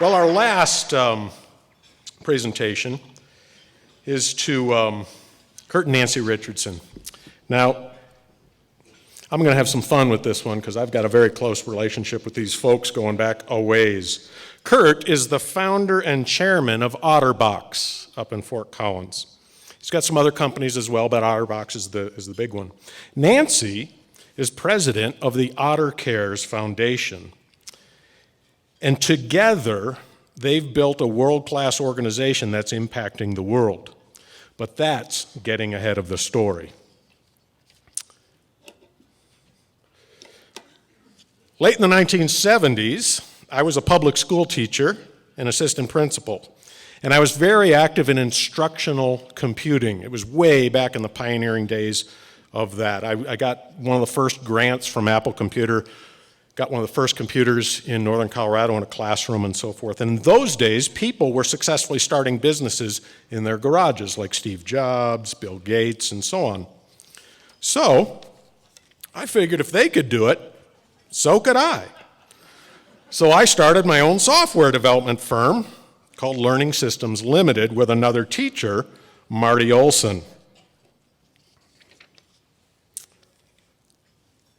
Well, our last presentation is to Curt and Nancy Richardson. Now, I'm going to have some fun with this one because I've got a very close relationship with these folks going back a ways. Curt is the founder and chairman of OtterBox up in Fort Collins. He's got some other companies as well, but OtterBox is the big one. Nancy is president of the Otter Cares Foundation. And together, they've built a world-class organization that's impacting the world. But that's getting ahead of the story. Late in the 1970s, I was a public school teacher and assistant principal. And I was very active in instructional computing. It was way back in the pioneering days of that. I got one of the first grants from Apple Computer, got one of the first computers in northern Colorado in a classroom and so forth. And in those days, people were successfully starting businesses in their garages, like Steve Jobs, Bill Gates, and so on. So I figured if they could do it, so could I. So I started my own software development firm called Learning Systems Limited with another teacher, Marty Olson.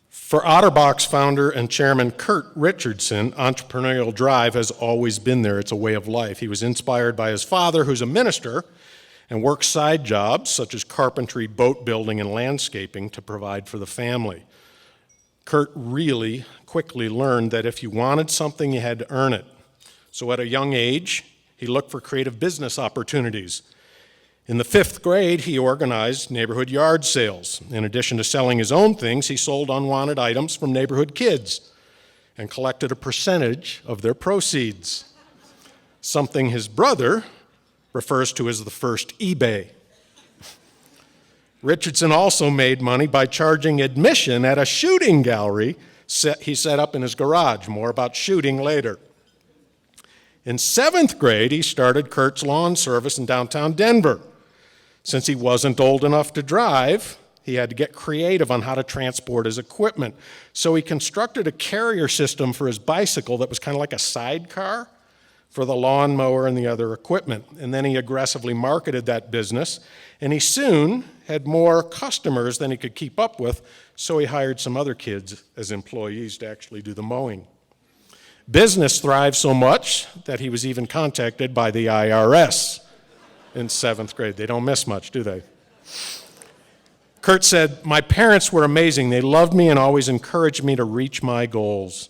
For OtterBox founder and chairman Curt Richardson, entrepreneurial drive has always been there. It's a way of life. He was inspired by his father, who's a minister, and works side jobs such as carpentry, boat building, and landscaping to provide for the family. Curt really quickly learned that if you wanted something, you had to earn it. So at a young age, he looked for creative business opportunities. In the 5th grade, he organized neighborhood yard sales. In addition to selling his own things, he sold unwanted items from neighborhood kids and collected a percentage of their proceeds, something his brother refers to as the first eBay. Richardson also made money by charging admission at a shooting gallery he set up in his garage. More about shooting later. In 7th grade, he started Curt's Lawn Service in downtown Denver. Since he wasn't old enough to drive, he had to get creative on how to transport his equipment. So he constructed a carrier system for his bicycle that was kind of like a sidecar for the lawnmower and the other equipment. And then he aggressively marketed that business, and he soon had more customers than he could keep up with, so he hired some other kids as employees to actually do the mowing. Business thrived so much that he was even contacted by the IRS in 7th grade. They don't miss much, do they? Curt said, "My parents were amazing. They loved me and always encouraged me to reach my goals.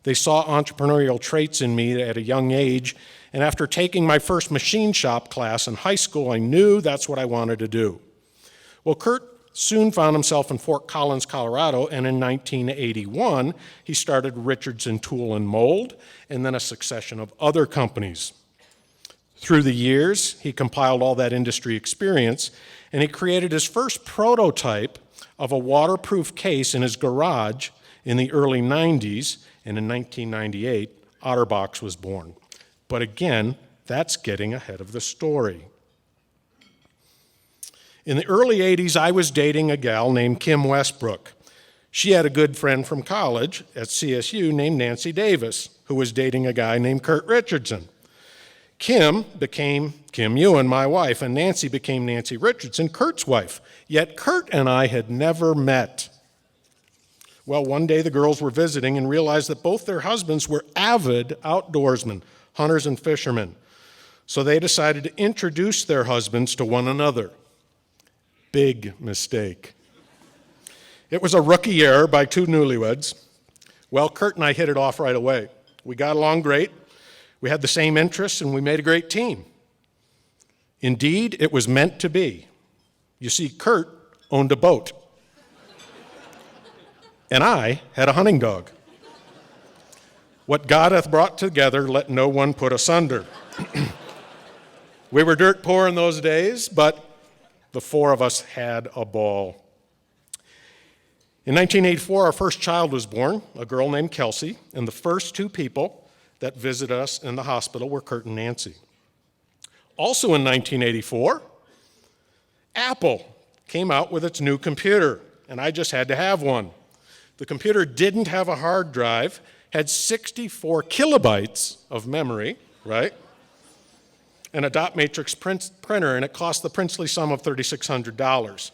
They saw entrepreneurial traits in me at a young age, and after taking my first machine shop class in high school, I knew that's what I wanted to do." Well, Curt soon found himself in Fort Collins, Colorado, and in 1981, he started Richardson Tool and Mold, and then a succession of other companies. Through the years, he compiled all that industry experience, and he created his first prototype of a waterproof case in his garage in the early 90s, and in 1998, OtterBox was born. But again, that's getting ahead of the story. In the early 80s, I was dating a gal named Kim Westbrook. She had a good friend from college at CSU named Nancy Davis, who was dating a guy named Curt Richardson. Kim became Kim Ewan, my wife, and Nancy became Nancy Richardson, Curt's wife. Yet Curt and I had never met. Well, one day the girls were visiting and realized that both their husbands were avid outdoorsmen, hunters and fishermen. So they decided to introduce their husbands to one another. Big mistake. It was a rookie error by two newlyweds. Well, Curt and I hit it off right away. We got along great. We had the same interests, and we made a great team. Indeed, it was meant to be. You see, Curt owned a boat, and I had a hunting dog. What God hath brought together, let no one put asunder. We were dirt poor in those days, but the four of us had a ball. In 1984, our first child was born, a girl named Kelsey, and the first two people that visited us in the hospital were Curt and Nancy. Also in 1984, Apple came out with its new computer, and I just had to have one. The computer didn't have a hard drive, had 64 kilobytes of memory, right? And a dot matrix printer, and it cost the princely sum of $3,600.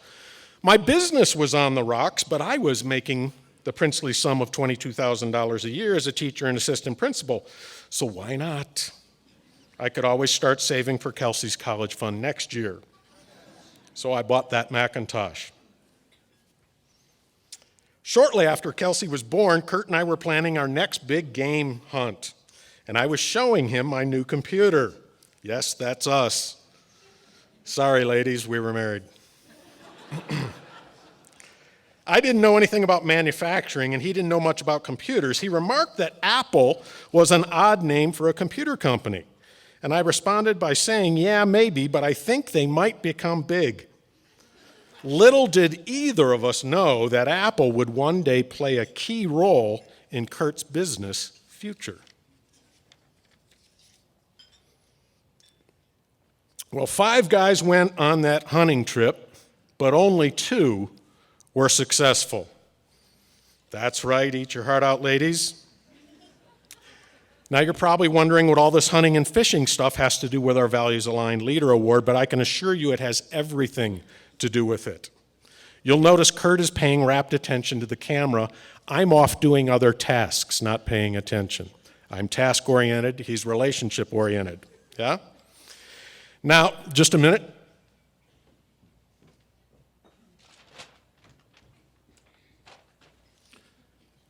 My business was on the rocks, but I was making the princely sum of $22,000 a year as a teacher and assistant principal. So why not? I could always start saving for Kelsey's college fund next year. So I bought that Macintosh. Shortly after Kelsey was born, Curt and I were planning our next big game hunt, and I was showing him my new computer. Yes, that's us. Sorry, ladies, we were married. I didn't know anything about manufacturing, and he didn't know much about computers. He remarked that Apple was an odd name for a computer company. And I responded by saying, yeah, maybe, but I think they might become big. Little did either of us know that Apple would one day play a key role in Curt's business future. Well, 5 guys went on that hunting trip, but only 2 were successful. That's right, eat your heart out, ladies. Now you're probably wondering what all this hunting and fishing stuff has to do with our Values Aligned Leader Award, but I can assure you it has everything to do with it. You'll notice Curt is paying rapt attention to the camera. I'm off doing other tasks, not paying attention. I'm task-oriented, he's relationship-oriented, yeah? Now, just a minute.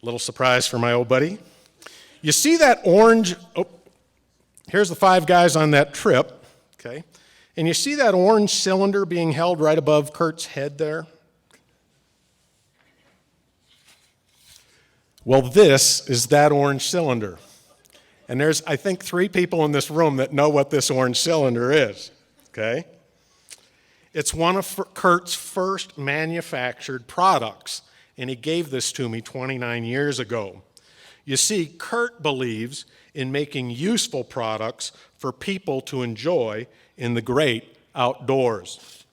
Little surprise for my old buddy. You see that orange, here's the 5 guys on that trip, okay? And you see that orange cylinder being held right above Curt's head there? Well, this is that orange cylinder. And there's, I think, 3 people in this room that know what this orange cylinder is, okay? It's one of Curt's first manufactured products, and he gave this to me 29 years ago. You see, Curt believes in making useful products for people to enjoy in the great outdoors.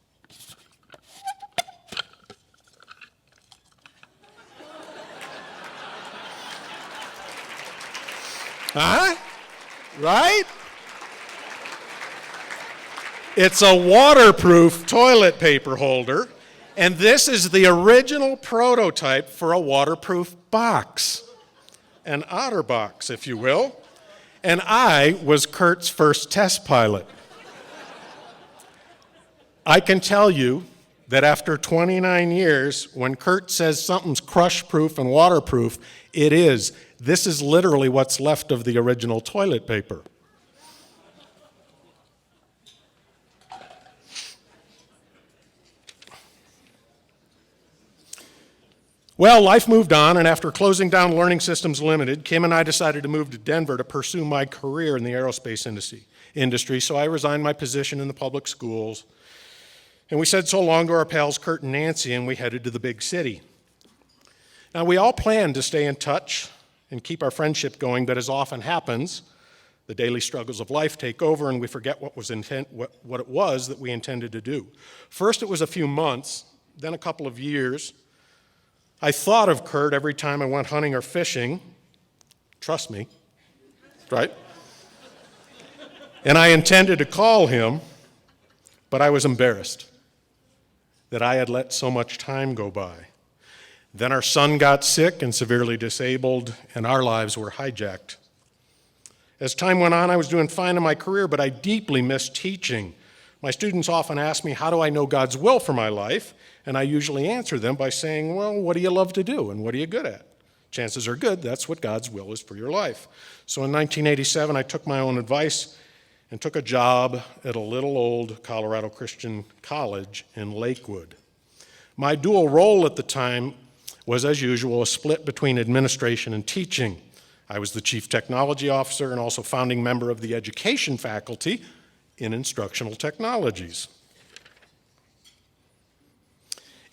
Huh? Right? It's a waterproof toilet paper holder, and this is the original prototype for a waterproof box, an otter box, if you will. And I was Curt's first test pilot. I can tell you that after 29 years, when Curt says something's crush-proof and waterproof, it is. This is literally what's left of the original toilet paper. Well, life moved on, and after closing down Learning Systems Limited, Kim and I decided to move to Denver to pursue my career in the aerospace industry, so I resigned my position in the public schools. And we said so long to our pals Curt and Nancy, and we headed to the big city. Now, we all planned to stay in touch and keep our friendship going, but as often happens, the daily struggles of life take over, and we forget what it was that we intended to do. First, it was a few months, then a couple of years. I thought of Curt every time I went hunting or fishing. Trust me, right? And I intended to call him, but I was embarrassed that I had let so much time go by. Then our son got sick and severely disabled, and our lives were hijacked. As time went on, I was doing fine in my career, but I deeply missed teaching. My students often ask me, how do I know God's will for my life? And I usually answer them by saying, well, what do you love to do, and what are you good at? Chances are good that's what God's will is for your life. So in 1987, I took my own advice and took a job at a little old Colorado Christian college in Lakewood. My dual role at the time was, as usual, a split between administration and teaching. I was the chief technology officer and also founding member of the education faculty in instructional technologies.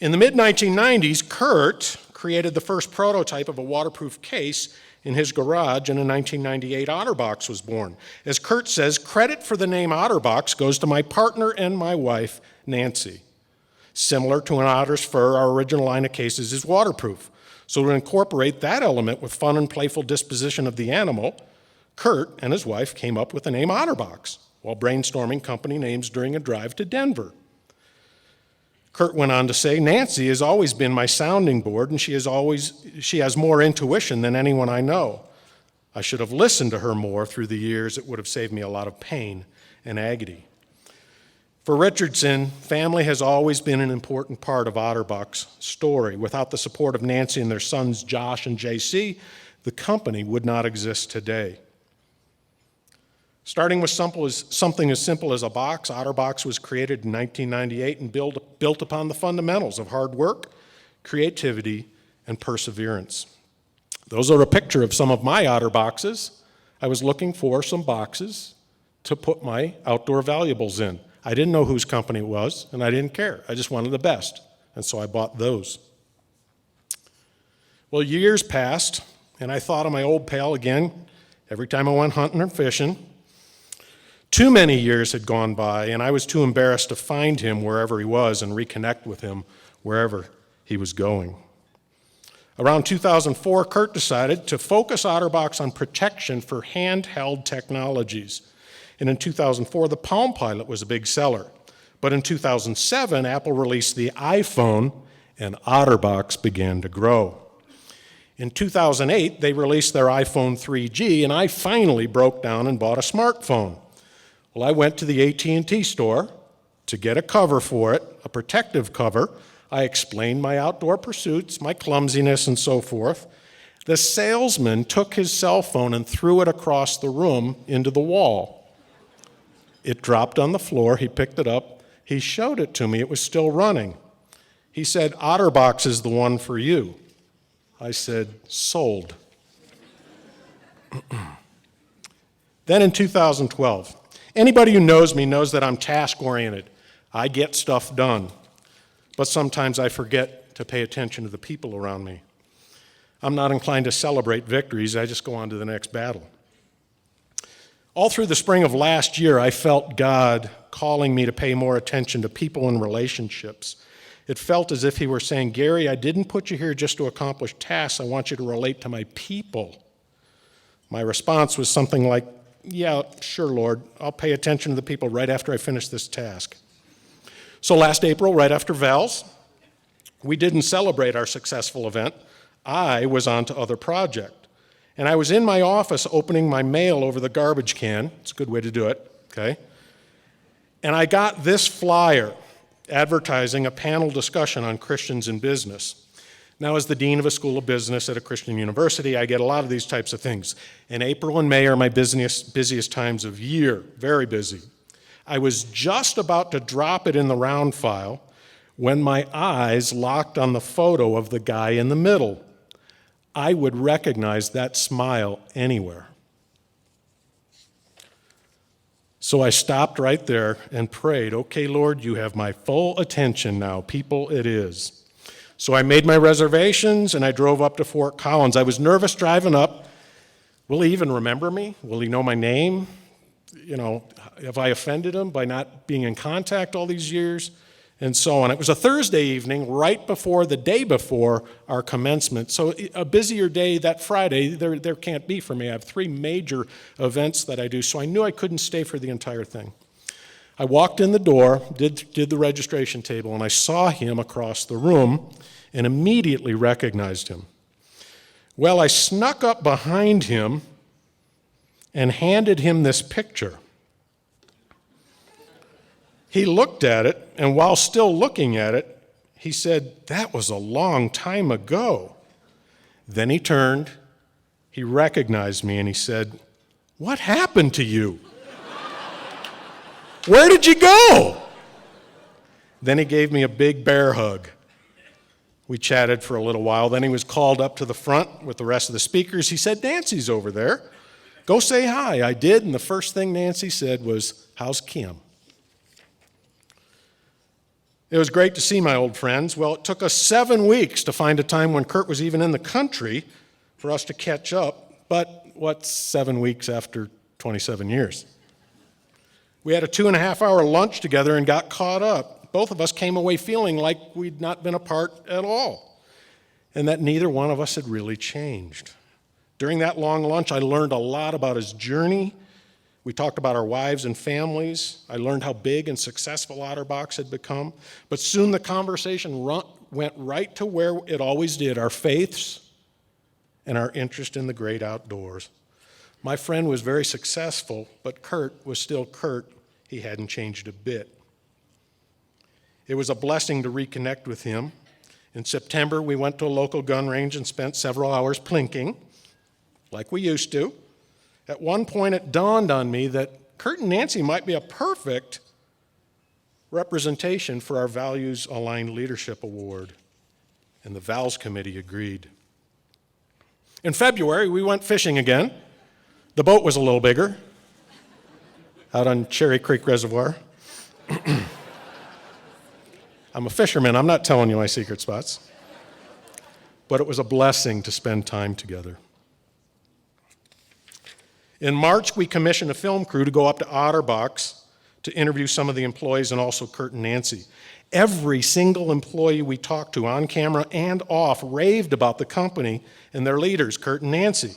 In the mid-1990s, Curt created the first prototype of a waterproof case in his garage, and a 1998 OtterBox was born. As Curt says, credit for the name OtterBox goes to my partner and my wife, Nancy. Similar to an otter's fur, our original line of cases is waterproof. So to incorporate that element with fun and playful disposition of the animal, Curt and his wife came up with the name OtterBox while brainstorming company names during a drive to Denver. Curt went on to say, Nancy has always been my sounding board, and she has more intuition than anyone I know. I should have listened to her more through the years. It would have saved me a lot of pain and agony. For Richardson, family has always been an important part of OtterBox's story. Without the support of Nancy and their sons, Josh and JC, the company would not exist today. Starting with something as simple as a box, OtterBox was created in 1998 and built upon the fundamentals of hard work, creativity, and perseverance. Those are a picture of some of my OtterBoxes. I was looking for some boxes to put my outdoor valuables in. I didn't know whose company it was, and I didn't care. I just wanted the best, and so I bought those. Well, years passed, and I thought of my old pal again every time I went hunting or fishing. Too many years had gone by, and I was too embarrassed to find him wherever he was and reconnect with him wherever he was going. Around 2004, Curt decided to focus OtterBox on protection for handheld technologies. And in 2004, the Palm Pilot was a big seller. But in 2007, Apple released the iPhone, and OtterBox began to grow. In 2008, they released their iPhone 3G, and I finally broke down and bought a smartphone. Well, I went to the AT&T store to get a cover for it, a protective cover. I explained my outdoor pursuits, my clumsiness, and so forth. The salesman took his cell phone and threw it across the room into the wall. It dropped on the floor. He picked it up. He showed it to me. It was still running. He said, OtterBox is the one for you. I said, sold. Then in 2012, anybody who knows me knows that I'm task-oriented. I get stuff done, but sometimes I forget to pay attention to the people around me. I'm not inclined to celebrate victories. I just go on to the next battle. All through the spring of last year, I felt God calling me to pay more attention to people and relationships. It felt as if he were saying, Gary, I didn't put you here just to accomplish tasks. I want you to relate to my people. My response was something like, yeah, sure, Lord. I'll pay attention to the people right after I finish this task. So last April, right after VALS, we didn't celebrate our successful event. I was on to other project. And I was in my office opening my mail over the garbage can. It's a good way to do it, okay? And I got this flyer advertising a panel discussion on Christians in business. Now, as the dean of a school of business at a Christian university, I get a lot of these types of things. And April and May are my busiest times of year, very busy. I was just about to drop it in the round file when my eyes locked on the photo of the guy in the middle. I would recognize that smile anywhere. So I stopped right there and prayed, okay, Lord, you have my full attention now. People, it is. So I made my reservations and I drove up to Fort Collins. I was nervous driving up. Will he even remember me? Will he know my name? You know, have I offended him by not being in contact all these years? And so on. It was a Thursday evening right before the day before our commencement. So a busier day that Friday, there can't be for me. I have 3 major events that I do, so I knew I couldn't stay for the entire thing. I walked in the door, did the registration table, and I saw him across the room and immediately recognized him. Well, I snuck up behind him and handed him this picture. He looked at it, and while still looking at it, he said, that was a long time ago. Then he turned, he recognized me, and he said, what happened to you? Where did you go? Then he gave me a big bear hug. We chatted for a little while. Then he was called up to the front with the rest of the speakers. He said, Nancy's over there. Go say hi. I did, and the first thing Nancy said was, how's Kim? It was great to see my old friends. Well, it took us 7 weeks to find a time when Curt was even in the country for us to catch up. But what's 7 weeks after 27 years? We had a 2.5-hour lunch together and got caught up. Both of us came away feeling like we'd not been apart at all, and that neither one of us had really changed. During that long lunch, I learned a lot about his journey. We talked about our wives and families. I learned how big and successful OtterBox had become. But soon the conversation went right to where it always did, our faiths and our interest in the great outdoors. My friend was very successful, but Curt was still Curt. He hadn't changed a bit. It was a blessing to reconnect with him. In September, we went to a local gun range and spent several hours plinking, like we used to. At one point, it dawned on me that Curt and Nancy might be a perfect representation for our Values Aligned Leadership Award, and the VALS committee agreed. In February, we went fishing again. The boat was a little bigger, out on Cherry Creek Reservoir. I'm a fisherman, I'm not telling you my secret spots. But it was a blessing to spend time together. In March, we commissioned a film crew to go up to OtterBox to interview some of the employees and also Curt and Nancy. Every single employee we talked to, on camera and off, raved about the company and their leaders, Curt and Nancy.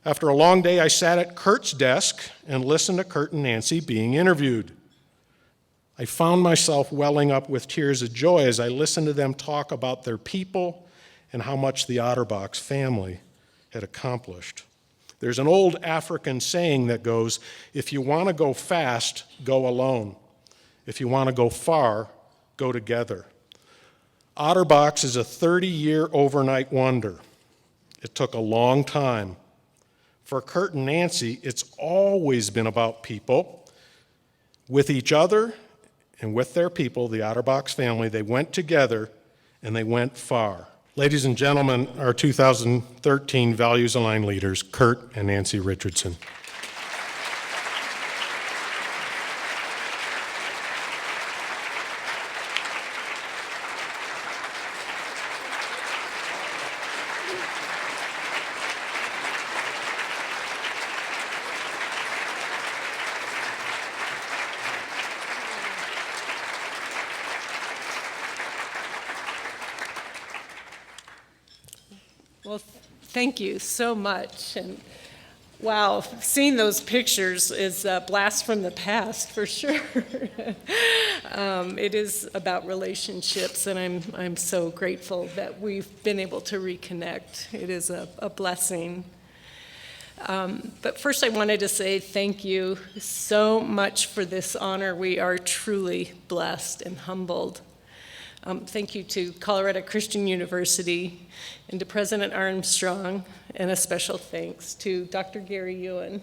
After a long day, I sat at Curt's desk and listened to Curt and Nancy being interviewed. I found myself welling up with tears of joy as I listened to them talk about their people and how much the OtterBox family had accomplished. There's an old African saying that goes, if you want to go fast, go alone. If you want to go far, go together. OtterBox is a 30-year overnight wonder. It took a long time. For Curt and Nancy, it's always been about people. With each other and with their people, the OtterBox family, they went together and they went far. Ladies and gentlemen, our 2013 Values Aligned leaders, Curt and Nancy Richardson. Well, thank you so much. And wow, seeing those pictures is a blast from the past for sure. It is about relationships, and I'm so grateful that we've been able to reconnect. It is a blessing. But first I wanted to say thank you so much for this honor. We are truly blessed and humbled. Thank you to Colorado Christian University and to President Armstrong, and a special thanks to Dr. Gary Ewan.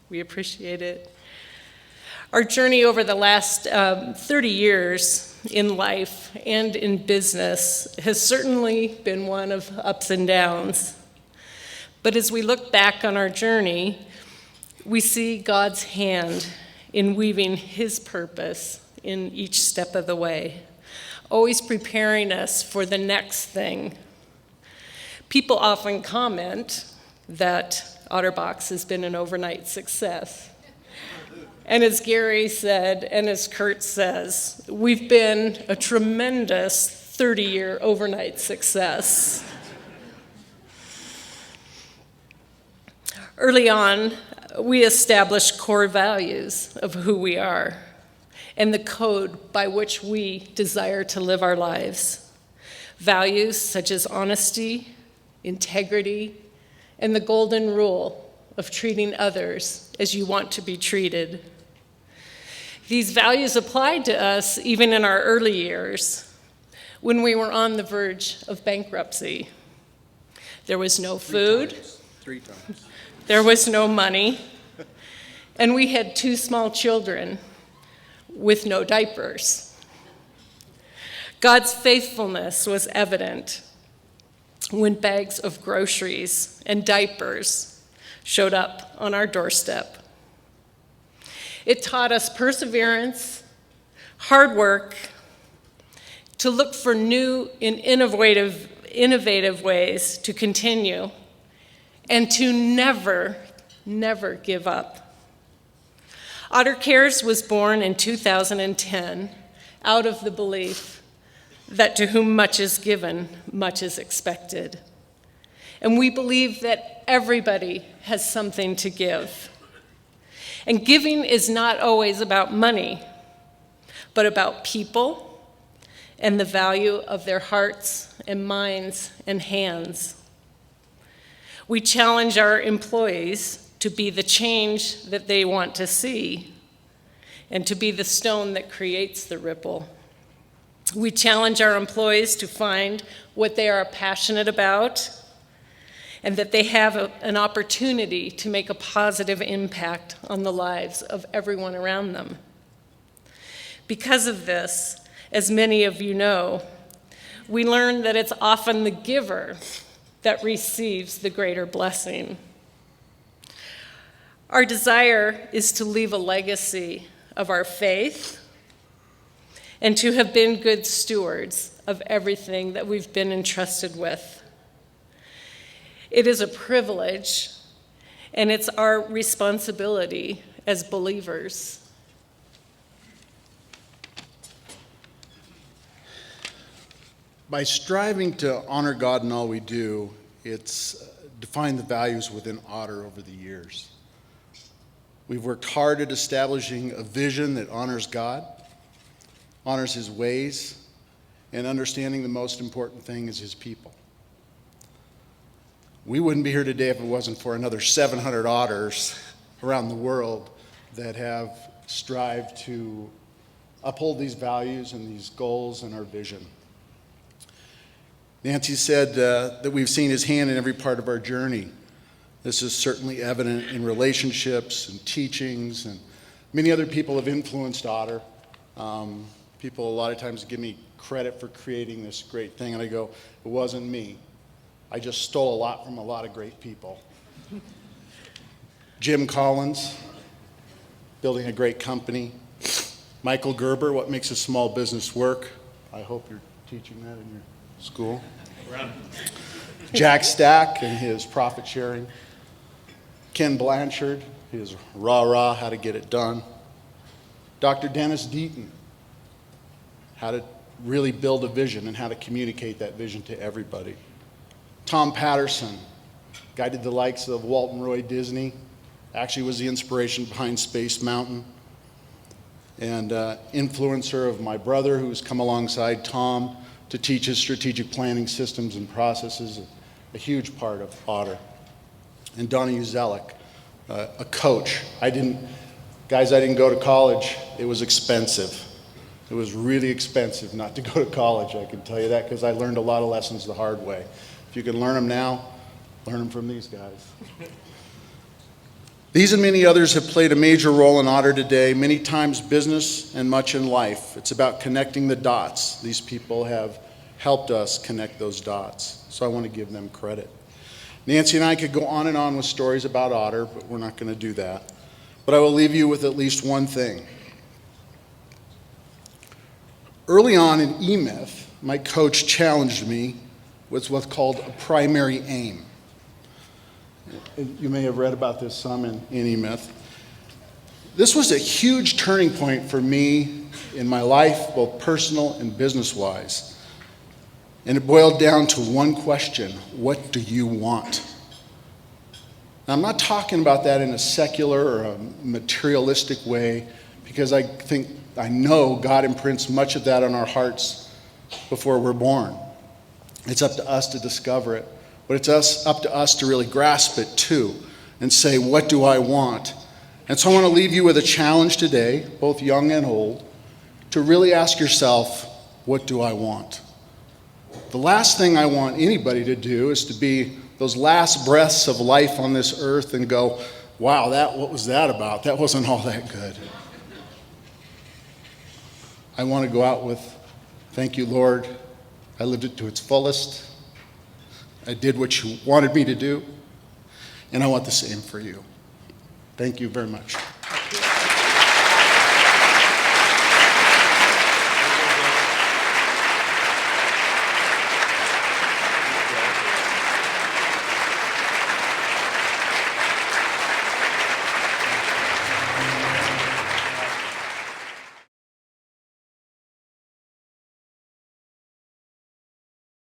We appreciate it. Our journey over the last 30 years in life and in business has certainly been one of ups and downs. But as we look back on our journey, we see God's hand in weaving His purpose in each step of the way, always preparing us for the next thing. People often comment that OtterBox has been an overnight success. And as Gary said, and as Curt says, we've been a tremendous 30-year overnight success. Early on, we established core values of who we are and the code by which we desire to live our lives. Values such as honesty, integrity, and the golden rule of treating others as you want to be treated. These values applied to us even in our early years when we were on the verge of bankruptcy. There was no food. Three times. There was no money, and we had 2 small children with no diapers. God's faithfulness was evident when bags of groceries and diapers showed up on our doorstep. It taught us perseverance, hard work, to look for new and innovative ways to continue, and to never, never give up. Otter Cares was born in 2010 out of the belief that to whom much is given, much is expected. And we believe that everybody has something to give. And giving is not always about money, but about people and the value of their hearts and minds and hands. We challenge our employees to be the change that they want to see and to be the stone that creates the ripple. We challenge our employees to find what they are passionate about and that they have an opportunity to make a positive impact on the lives of everyone around them. Because of this, as many of you know, we learn that it's often the giver that receives the greater blessing. Our desire is to leave a legacy of our faith and to have been good stewards of everything that we've been entrusted with. It is a privilege, and it's our responsibility as believers. By striving to honor God in all we do, it's defined the values within Otter over the years. We've worked hard at establishing a vision that honors God, honors His ways, and understanding the most important thing is His people. We wouldn't be here today if it wasn't for another 700 Otters around the world that have strived to uphold these values and these goals and our vision. Nancy said that we've seen His hand in every part of our journey. This is certainly evident in relationships and teachings, and many other people have influenced Otter. People a lot of times give me credit for creating this great thing, and I go, it wasn't me. I just stole a lot from a lot of great people. Jim Collins, building a great company. Michael Gerber, what makes a small business work? I hope you're teaching that in your school. Jack Stack and his profit sharing. Ken Blanchard, his rah-rah, how to get it done. Dr. Dennis Deaton, how to really build a vision and how to communicate that vision to everybody. Tom Patterson, guided the likes of Walt and Roy Disney, actually was the inspiration behind Space Mountain, and influencer of my brother who's come alongside Tom to teach his strategic planning systems and processes, a huge part of Otter. And Donnie Uzelik, a coach. I didn't go to college. It was expensive. It was really expensive not to go to college, I can tell you that, because I learned a lot of lessons the hard way. If you can learn them now, learn them from these guys. These and many others have played a major role in Otter today, many times business and much in life. It's about connecting the dots. These people have helped us connect those dots, so I want to give them credit. Nancy and I could go on and on with stories about Otter, but we're not going to do that. But I will leave you with at least one thing. Early on in E-Myth, my coach challenged me with what's called a primary aim. You may have read about this some in E-Myth. This was a huge turning point for me in my life, both personal and business-wise. And it boiled down to one question: what do you want? Now, I'm not talking about that in a secular or a materialistic way, because I know God imprints much of that on our hearts before we're born. It's up to us to discover it, but it's up to us to really grasp it too and say, what do I want? And so I want to leave you with a challenge today, both young and old, to really ask yourself, what do I want? The last thing I want anybody to do is to be those last breaths of life on this earth and go, wow, what was that about? That wasn't all that good. I want to go out with, thank you, Lord. I lived it to its fullest. I did what you wanted me to do. And I want the same for you. Thank you very much.